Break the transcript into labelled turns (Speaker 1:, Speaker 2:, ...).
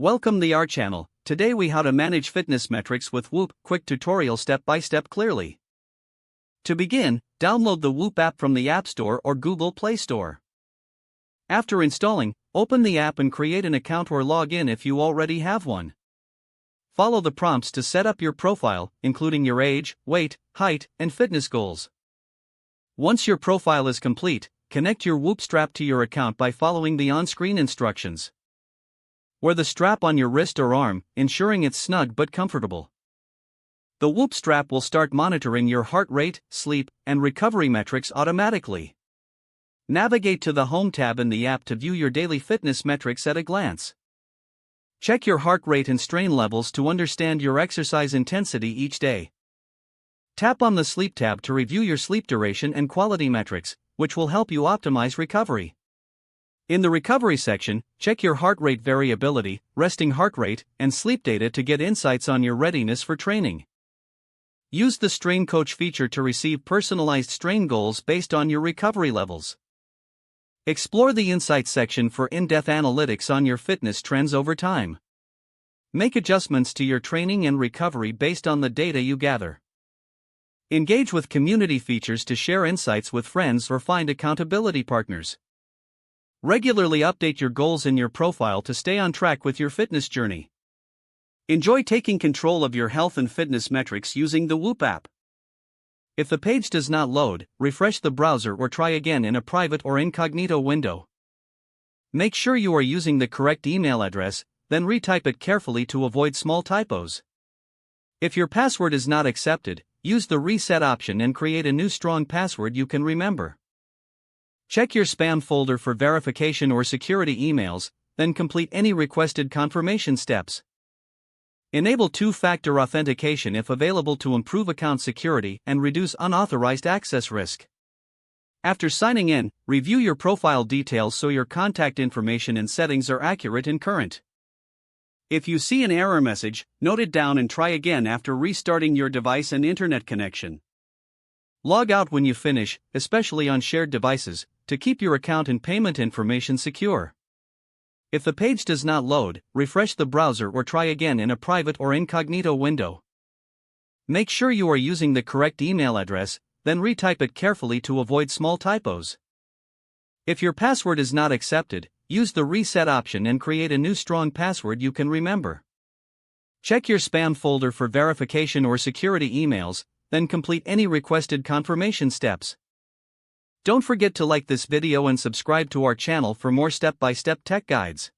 Speaker 1: Welcome to our channel. Today we how to manage fitness metrics with Whoop. Quick tutorial step by step clearly. To begin, download the Whoop app from the App Store or Google Play Store. After installing, open the app and create an account or log in if you already have one. Follow the prompts to set up your profile, including your age, weight, height, and fitness goals. Once your profile is complete, connect your Whoop strap to your account by following the on-screen instructions. Wear the strap on your wrist or arm, ensuring it's snug but comfortable. The Whoop strap will start monitoring your heart rate, sleep, and recovery metrics automatically. Navigate to the Home tab in the app to view your daily fitness metrics at a glance. Check your heart rate and strain levels to understand your exercise intensity each day. Tap on the Sleep tab to review your sleep duration and quality metrics, which will help you optimize recovery. In the recovery section, check your heart rate variability, resting heart rate, and sleep data to get insights on your readiness for training. Use the Strain Coach feature to receive personalized strain goals based on your recovery levels. Explore the Insights section for in-depth analytics on your fitness trends over time. Make adjustments to your training and recovery based on the data you gather. Engage with community features to share insights with friends or find accountability partners. Regularly update your goals in your profile to stay on track with your fitness journey. Enjoy taking control of your health and fitness metrics using the Whoop app. If the page does not load, refresh the browser or try again in a private or incognito window. Make sure you are using the correct email address, then retype it carefully to avoid small typos. If your password is not accepted, use the reset option and create a new strong password you can remember. Check your spam folder for verification or security emails, then complete any requested confirmation steps. Enable two-factor authentication if available to improve account security and reduce unauthorized access risk. After signing in, review your profile details so your contact information and settings are accurate and current. If you see an error message, note it down and try again after restarting your device and internet connection. Log out when you finish, especially on shared devices, to keep your account and payment information secure. If the page does not load, refresh the browser or try again in a private or incognito window. Make sure you are using the correct email address, then retype it carefully to avoid small typos. If your password is not accepted, use the reset option and create a new strong password you can remember. Check your spam folder for verification or security emails, then complete any requested confirmation steps. Don't forget to like this video and subscribe to our channel for more step-by-step tech guides.